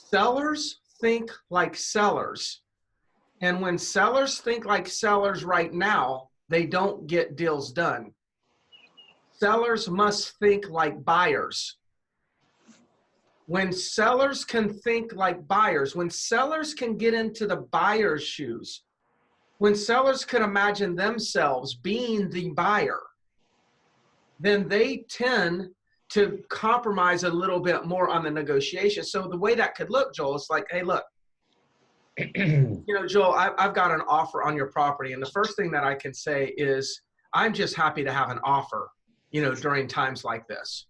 Sellers think like sellers. And when sellers think like sellers right now, they don't get deals done. Sellers must think like buyers. When sellers can think like buyers, when sellers can get into the buyer's shoes, when sellers can imagine themselves being the buyer, then they tend to compromise a little bit more on the negotiation. So the way that could look, Joel, it's like, hey, look, Joel, I've got an offer on your property. And the first thing that I can say is, I'm just happy to have an offer, during times like this.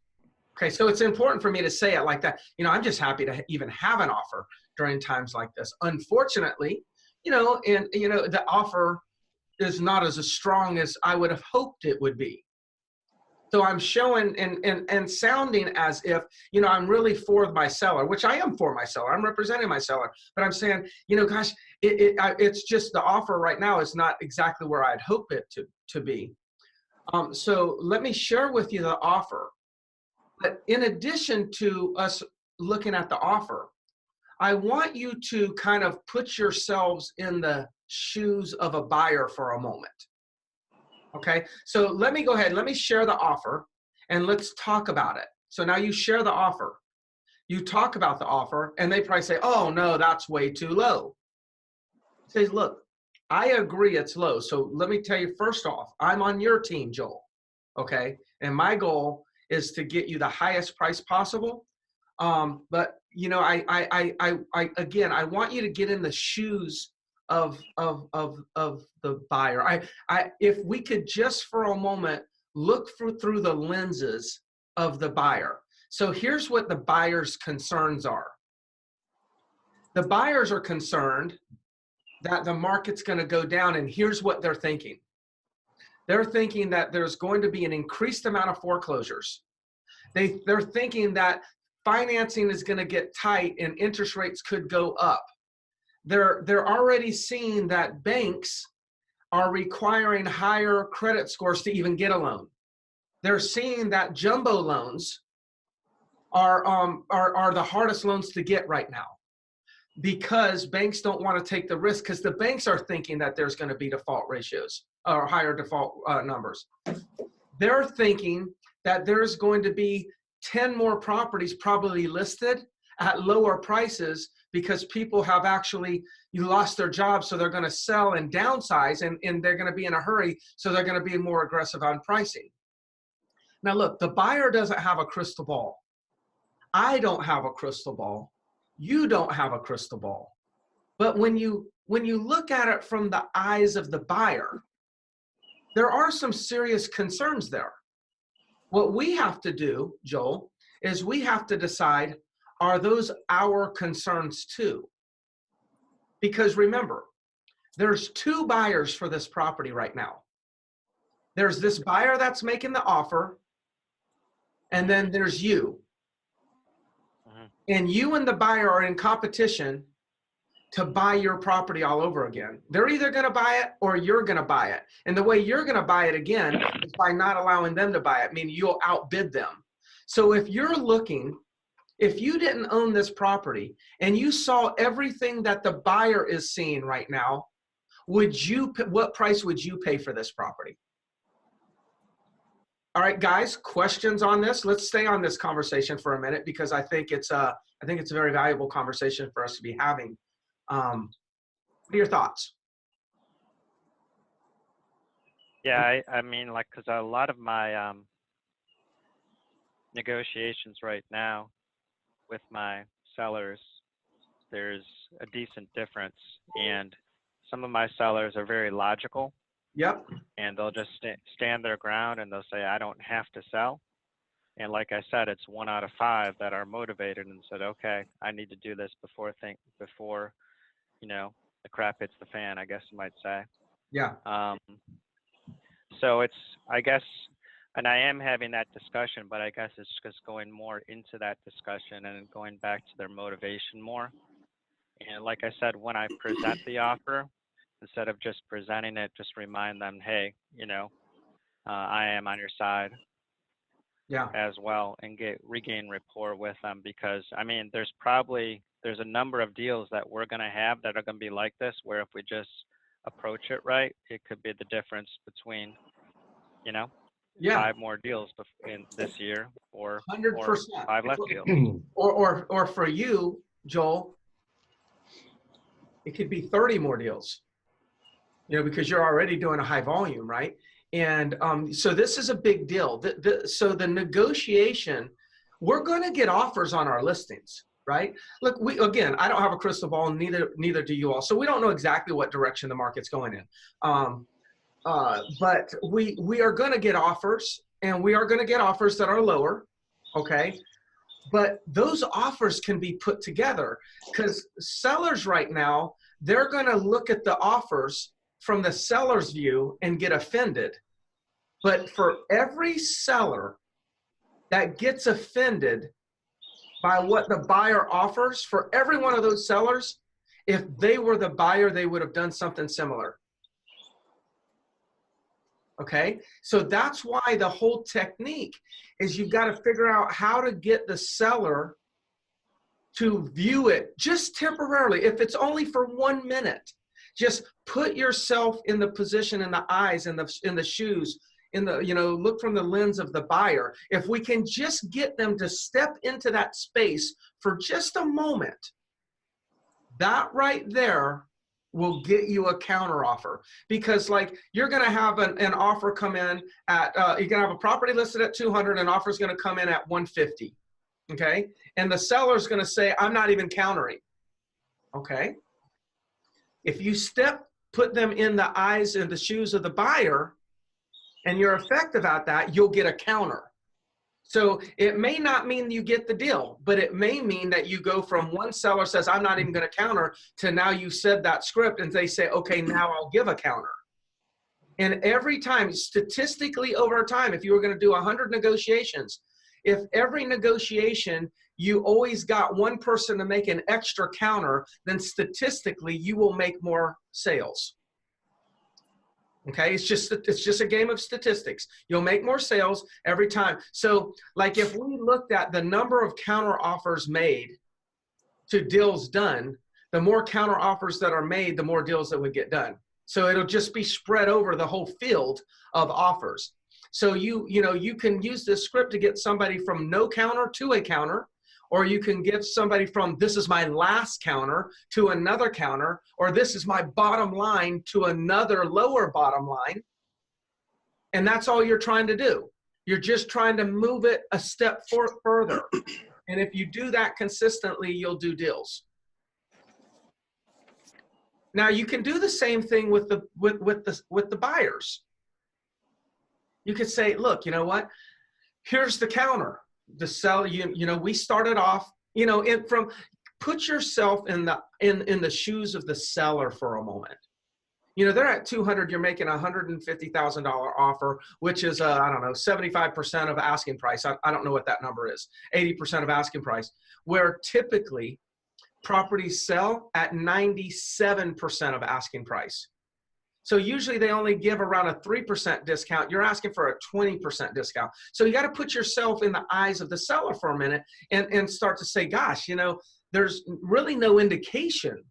Okay, so it's important for me to say it like that. I'm just happy to even have an offer during times like this. Unfortunately, the offer is not as strong as I would have hoped it would be. So I'm showing and sounding as if, I'm really for my seller, which I am for my seller. I'm representing my seller. But I'm saying, gosh, it's just the offer right now is not exactly where I'd hope it to be. So let me share with you the offer. But in addition to us looking at the offer, I want you to kind of put yourselves in the shoes of a buyer for a moment. Okay, so let me go ahead. Let me share the offer and let's talk about it. So now you share the offer. You talk about the offer and they probably say, oh, no, that's way too low. Say, look, I agree it's low. So let me tell you first off, I'm on your team, Joel. Okay, and my goal is to get you the highest price possible. But again, I want you to get in the shoes of the buyer. If we could just for a moment look through the lenses of the buyer. So here's what the buyer's concerns are. The buyers are concerned that the market's going to go down, and here's what they're thinking. They're thinking that there's going to be an increased amount of foreclosures. They're thinking that financing is going to get tight and interest rates could go up. They're already seeing that banks are requiring higher credit scores to even get a loan. They're seeing that jumbo loans are the hardest loans to get right now because banks don't want to take the risk because the banks are thinking that there's going to be default ratios or higher default numbers. They're thinking that there's going to be 10 more properties probably listed at lower prices because people have actually lost their jobs, so they're going to sell and downsize, and they're going to be in a hurry, so they're going to be more aggressive on pricing. Now look, the buyer doesn't have a crystal ball. I don't have a crystal ball. You don't have a crystal ball. But when you look at it from the eyes of the buyer, there are some serious concerns there. What we have to do, Joel, is we have to decide, are those our concerns too? Because remember, there's two buyers for this property right now. There's this buyer that's making the offer, and then there's you. And you and the buyer are in competition to buy your property all over again. They're either going to buy it or you're going to buy it. And the way you're going to buy it again is by not allowing them to buy it, meaning you'll outbid them. So if you're looking, if you didn't own this property and you saw everything that the buyer is seeing right now, what price would you pay for this property? All right, guys, questions on this? Let's stay on this conversation for a minute because I think it's a very valuable conversation for us to be having. What are your thoughts? Yeah, I mean, like, because a lot of my negotiations right now with my sellers, there's a decent difference, and some of my sellers are very logical. Yep. And they'll just stand their ground and they'll say, I don't have to sell. And like I said, it's 1 out of 5 that are motivated and said, okay, I need to do this before the crap hits the fan, I guess you might say. Yeah. So it's, I guess, and I am having that discussion, but I guess it's just going more into that discussion and going back to their motivation more. And like I said, when I present the offer, instead of just presenting it, just remind them, hey, I am on your side. Yeah. As well, and regain rapport with them, because I mean, there's there's a number of deals that we're going to have that are going to be like this, where if we just approach it right, it could be the difference between, you know, Yeah, 5 more deals in this year, or 100%. 5 less deals. Or for you, Joel, it could be 30 more deals, because you're already doing a high volume, right? And so this is a big deal. So the negotiation, we're going to get offers on our listings, right? Look, I don't have a crystal ball, and neither do you all. So we don't know exactly what direction the market's going in. But we are going to get offers, and we are going to get offers that are lower, okay? But those offers can be put together, because sellers right now, they're going to look at the offers from the seller's view and get offended. But for every seller that gets offended by what the buyer offers, for every one of those sellers, if they were the buyer, they would have done something similar. Okay, so that's why the whole technique is you've got to figure out how to get the seller to view it just temporarily. If it's only for 1 minute, just put yourself in the position, in the eyes, in the shoes, look from the lens of the buyer. If we can just get them to step into that space for just a moment, that right there will get you a counter offer. Because like, you're going to have an offer come in at, you're going to have a property listed at 200, and offer is going to come in at 150. Okay. And the seller's going to say, I'm not even countering. Okay. If you put them in the eyes and the shoes of the buyer, and you're effective at that, you'll get a counter. So it may not mean you get the deal, but it may mean that you go from one seller says, I'm not even going to counter, to now you said that script and they say, okay, now I'll give a counter. And every time, statistically over time, if you were going to do 100 negotiations, if every negotiation you always got one person to make an extra counter, then statistically you will make more sales. Okay, it's just a game of statistics. You'll make more sales every time. So like, if we looked at the number of counter offers made to deals done, the more counter offers that are made, the more deals that would get done. So it'll just be spread over the whole field of offers. So you can use this script to get somebody from no counter to a counter, or you can give somebody from this is my last counter to another counter, or this is my bottom line to another lower bottom line. And that's all you're trying to do. You're just trying to move it a step further. And if you do that consistently, you'll do deals. Now you can do the same thing with the buyers. You could say, look, you know what? Here's the counter. The seller, we started off, put yourself in the shoes of the seller for a moment. They're at 200, you're making a $150,000 offer, which is, I don't know, 75% of asking price. I don't know what that number is, 80% of asking price, where typically properties sell at 97% of asking price. So usually they only give around a 3% discount. You're asking for a 20% discount. So you got to put yourself in the eyes of the seller for a minute and start to say, gosh, there's really no indication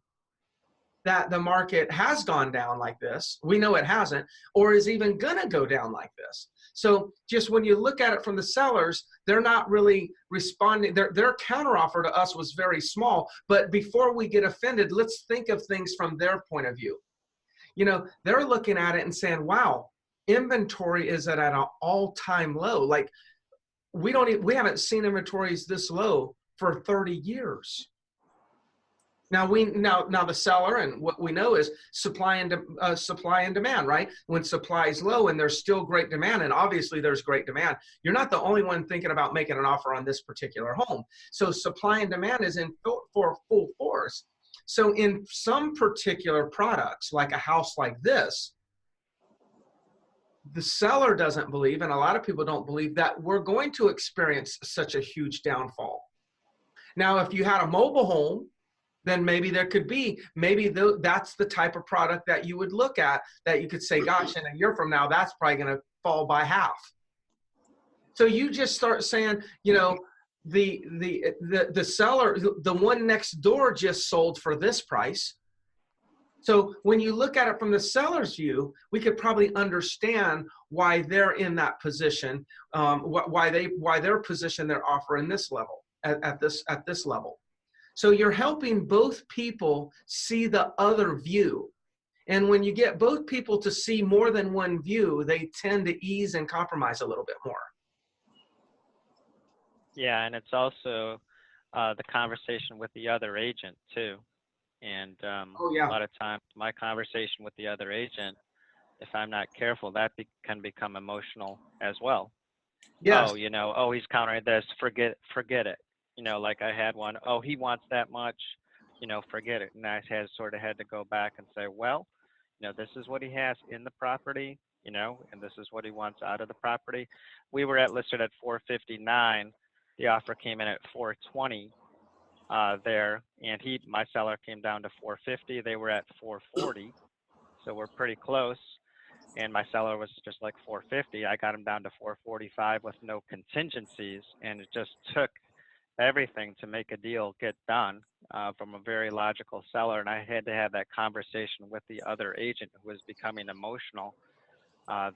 that the market has gone down like this. We know it hasn't, or is even going to go down like this. So just when you look at it from the sellers, they're not really responding. Their counteroffer to us was very small. But before we get offended, let's think of things from their point of view. They're looking at it and saying, wow, inventory is at an all-time low. Like, we haven't seen inventories this low for 30 years. Now the seller, and what we know is supply and demand, right? When supply is low and there's still great demand, and obviously there's great demand, you're not the only one thinking about making an offer on this particular home. So supply and demand is in for full force. So in some particular products, like a house like this, the seller doesn't believe, and a lot of people don't believe, that we're going to experience such a huge downfall. Now, if you had a mobile home, then maybe there could be, that's the type of product that you would look at, that you could say, gosh, in a year from now, that's probably going to fall by half. So you just start saying, the seller, the one next door just sold for this price. So when you look at it from the seller's view, we could probably understand why they're in that position, why they're positioned their offer in this level at this level. So you're helping both people see the other view. And when you get both people to see more than one view, they tend to ease and compromise a little bit more. Yeah, and it's also the conversation with the other agent too. And Oh a yeah. lot of times, my conversation with the other agent, if I'm not careful, that can become emotional as well. Yes. Oh, oh, he's countering this. Forget it. Like I had one. Oh, he wants that much. Forget it. And I sort of had to go back and say, well, this is what he has in the property. And this is what he wants out of the property. We were listed at 459. The offer came in at 420 there, and my seller came down to 450. They were at 440, so we're pretty close. And my seller was just like 450. I got him down to 445 with no contingencies, and it just took everything to make a deal get done from a very logical seller. And I had to have that conversation with the other agent who was becoming emotional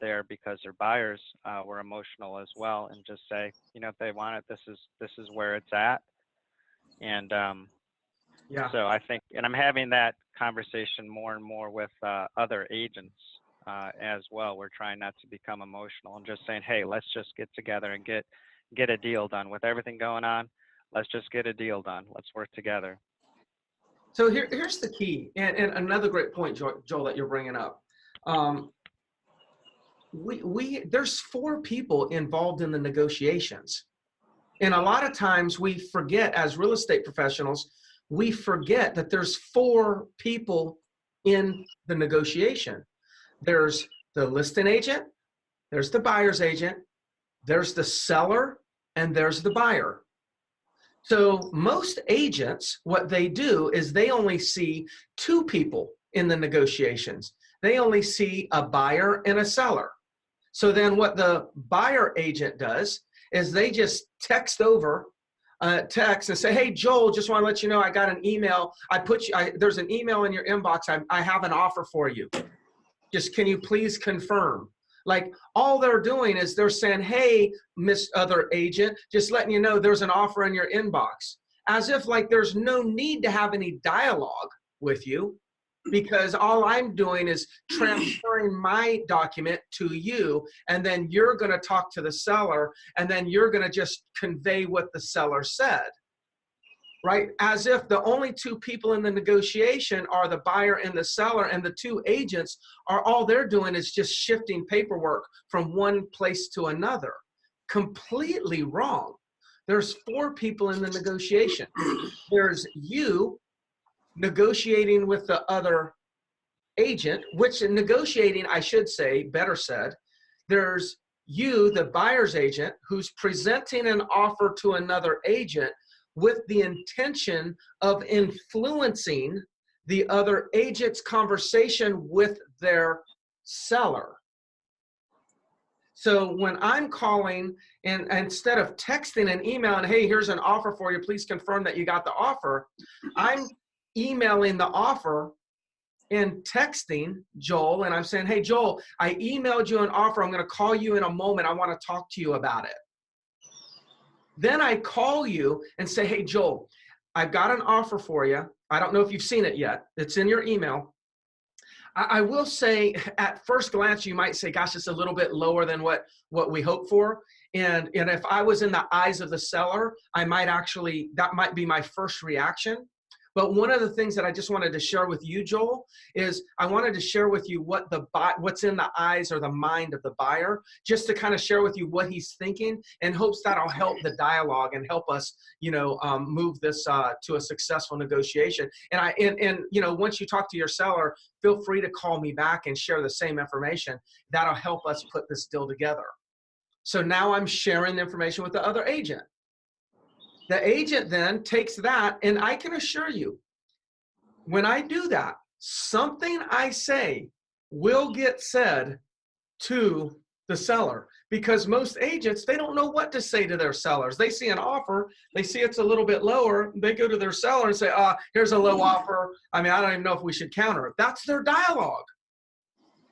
there because their buyers were emotional as well, and just say, if they want it, this is where it's at. And Yeah. so I think, and I'm having that conversation more and more with other agents as well. We're trying not to become emotional and just saying, hey, let's just get together and get a deal done. With everything going on, let's just get a deal done. Let's work together. So here's the key, and another great point, Joel, that you're bringing up. There's 4 people involved in the negotiations. And a lot of times we forget, as real estate professionals, we forget that there's 4 people in the negotiation. There's the listing agent, there's the buyer's agent, there's the seller, and there's the buyer. So most agents, what they do is they only see 2 people in the negotiations. They only see a buyer and a seller. So then what the buyer agent does is they just text over, text and say, hey, Joel, just want to let you know I got an email. There's an email in your inbox. I have an offer for you. Just can you please confirm? Like all they're doing is they're saying, hey, Miss Other Agent, just letting you know there's an offer in your inbox. As if like there's no need to have any dialogue with you, because all I'm doing is transferring my document to you, and then you're going to talk to the seller, and then you're going to just convey what the seller said, right? As if the only 2 people in the negotiation are the buyer and the seller, and the 2 agents are all they're doing is just shifting paperwork from one place to another. Completely wrong. There's 4 people in the negotiation. There's you negotiating with the other agent, which in negotiating, I should say, better said, there's you, the buyer's agent, who's presenting an offer to another agent with the intention of influencing the other agent's conversation with their seller. So when I'm calling, and instead of texting an email and, hey, here's an offer for you, please confirm that you got the offer, I'm emailing the offer and texting Joel, and I'm saying, hey, Joel, I emailed you an offer. I'm going to call you in a moment. I want to talk to you about it. Then I call you and say, hey, Joel, I've got an offer for you. I don't know if you've seen it yet. It's in your email. I will say at first glance, you might say, gosh, it's a little bit lower than what we hope for. And if I was in the eyes of the seller, that might be my first reaction. But one of the things that I just wanted to share with you, Joel, is I wanted to share with you what's in the eyes or the mind of the buyer, just to kind of share with you what he's thinking, in hopes that'll help the dialogue and help us, move this to a successful negotiation. And once you talk to your seller, feel free to call me back and share the same information. That'll help us put this deal together. So now I'm sharing the information with the other agent. The agent then takes that, and I can assure you, when I do that, something I say will get said to the seller, because most agents, they don't know what to say to their sellers. They see an offer, they see it's a little bit lower, they go to their seller and say, here's a low offer. I mean, I don't even know if we should counter it. That's their dialogue.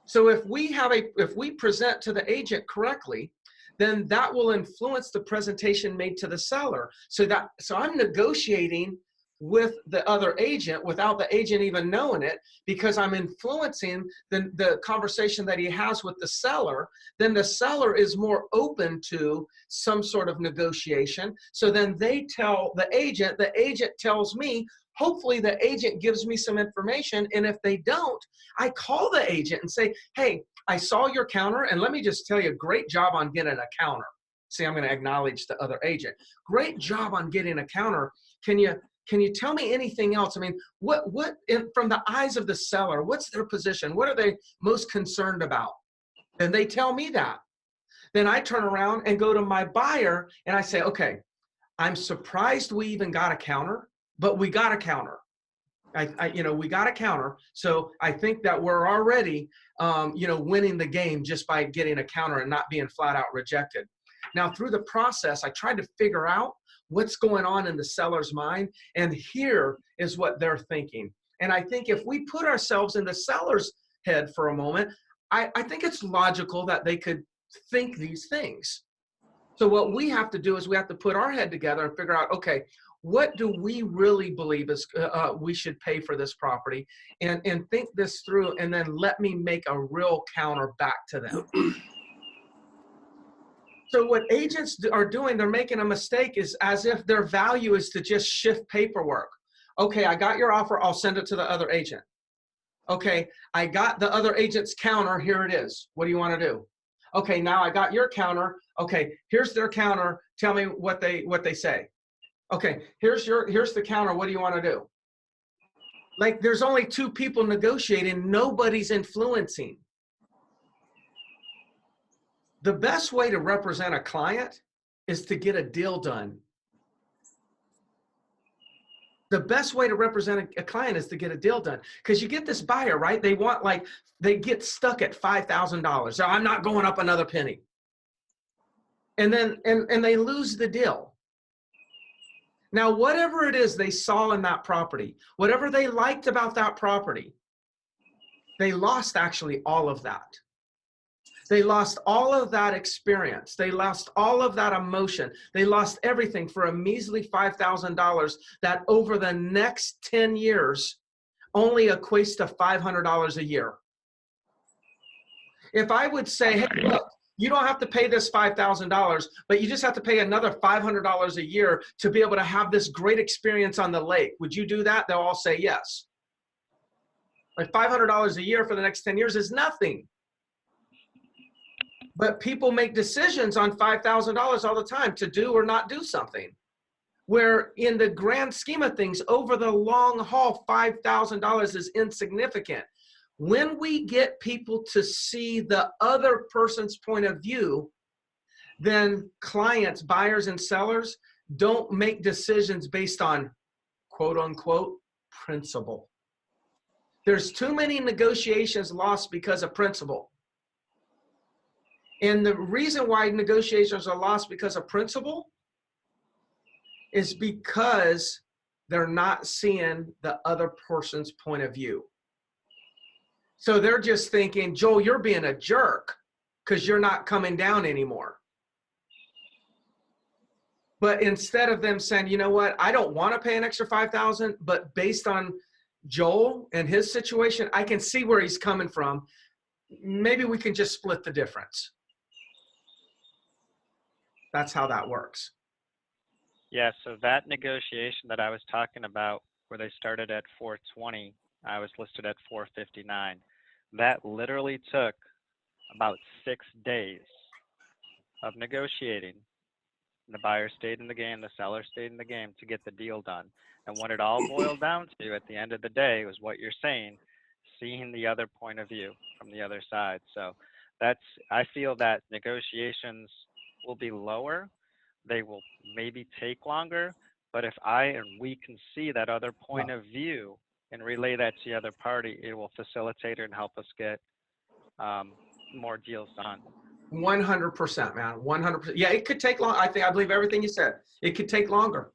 So if we present to the agent correctly, then that will influence the presentation made to the seller. So I'm negotiating with the other agent without the agent even knowing it, because I'm influencing the conversation that he has with the seller. Then the seller is more open to some sort of negotiation. So then they tell the agent tells me. Hopefully the agent gives me some information, and if they don't, I call the agent and say, hey, I saw your counter, and let me just tell you, great job on getting a counter. See, I'm going to acknowledge the other agent. Great job on getting a counter. Can you tell me anything else? I mean, from the eyes of the seller, what's their position? What are they most concerned about? And they tell me that. Then I turn around and go to my buyer and I say, okay, I'm surprised we even got a counter, but we got a counter. We got a counter. So I think that we're already, winning the game just by getting a counter and not being flat out rejected. Now, through the process, I tried to figure out what's going on in the seller's mind, and here is what they're thinking. And I think if we put ourselves in the seller's head for a moment, I think it's logical that they could think these things. So what we have to do is we have to put our head together and figure out, okay, what do we really believe is we should pay for this property, and think this through, and then let me make a real counter back to them. So what agents are doing, they're making a mistake, is as if their value is to just shift paperwork. Okay, I got your offer, I'll send it to the other agent. Okay, I got the other agent's counter, here it is. What do you want to do? Okay, now I got your counter. Okay, here's their counter. Tell me what they say. Okay, here's the counter. What do you want to do? Like, there's only two people negotiating. Nobody's influencing. The best way to represent a client is to get a deal done. The best way to represent a client is to get a deal done, because you get this buyer, right? They get stuck at $5,000. So I'm not going up another penny. And then they lose the deal. Now, whatever it is they saw in that property, whatever they liked about that property, they lost actually all of that. They lost all of that experience. They lost all of that emotion. They lost everything for a measly $5,000 that over the next 10 years only equates to $500 a year. If I would say, hey, look, you don't have to pay this $5,000, but you just have to pay another $500 a year to be able to have this great experience on the lake. Would you do that? They'll all say yes. Like $500 a year for the next 10 years is nothing. But people make decisions on $5,000 all the time to do or not do something, where in the grand scheme of things, over the long haul, $5,000 is insignificant. When we get people to see the other person's point of view, then clients, buyers, and sellers don't make decisions based on quote unquote principle. There's too many negotiations lost because of principle. And the reason why negotiations are lost because of principle is because they're not seeing the other person's point of view. So they're just thinking, Joel, you're being a jerk because you're not coming down anymore. But instead of them saying, you know what, I don't want to pay an extra $5,000, but based on Joel and his situation, I can see where he's coming from. Maybe we can just split the difference. That's how that works. Yeah, so that negotiation that I was talking about, where they started at 420, I was listed at 459. That literally took about 6 days of negotiating. The buyer stayed in the game, the seller stayed in the game to get the deal done. And what it all boiled down to at the end of the day was what you're saying, seeing the other point of view from the other side. So I feel that negotiations will be lower. They will maybe take longer, but if we can see that other point of view and relay that to the other party, it will facilitate it and help us get more deals done. 100%, man. 100%. Yeah, it could take long. I believe everything you said. It could take longer,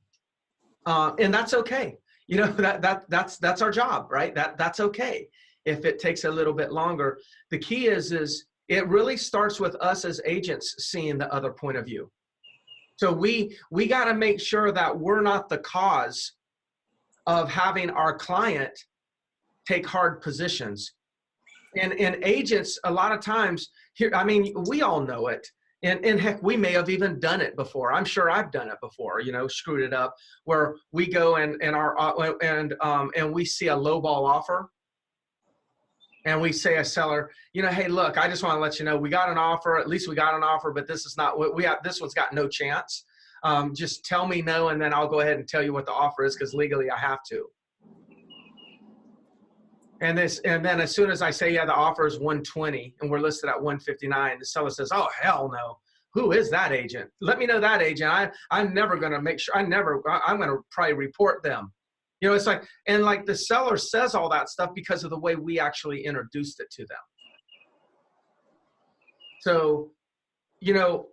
and that's okay. You know, that's our job, right? That's okay if it takes a little bit longer. The key is it really starts with us as agents seeing the other point of view. So we got to make sure that we're not the cause of having our client take hard positions. And agents, a lot of times here, I mean, we all know it. And heck, we may have even done it before. I'm sure I've done it before, you know, screwed it up, where we go and we see a lowball offer, and we say a seller, you know, hey, look, I just want to let you know, we got an offer, at least we got an offer, but this is not what we have. This one's got no chance. Just tell me no, and then I'll go ahead and tell you what the offer is, because legally I have to. And then as soon as I say, yeah, the offer is 120 and we're listed at 159, the seller says, oh, hell no. Who is that agent? Let me know that agent. I'm never going to make sure. I'm going to probably report them. You know, it's like, and like the seller says all that stuff because of the way we actually introduced it to them. So, you know,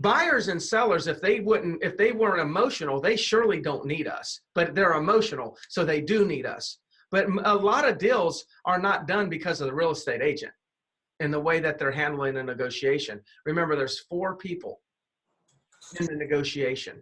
buyers and sellers, if they weren't emotional, they surely don't need us, but they're emotional. So they do need us. But a lot of deals are not done because of the real estate agent and the way that they're handling the negotiation. Remember, there's 4 people in the negotiation.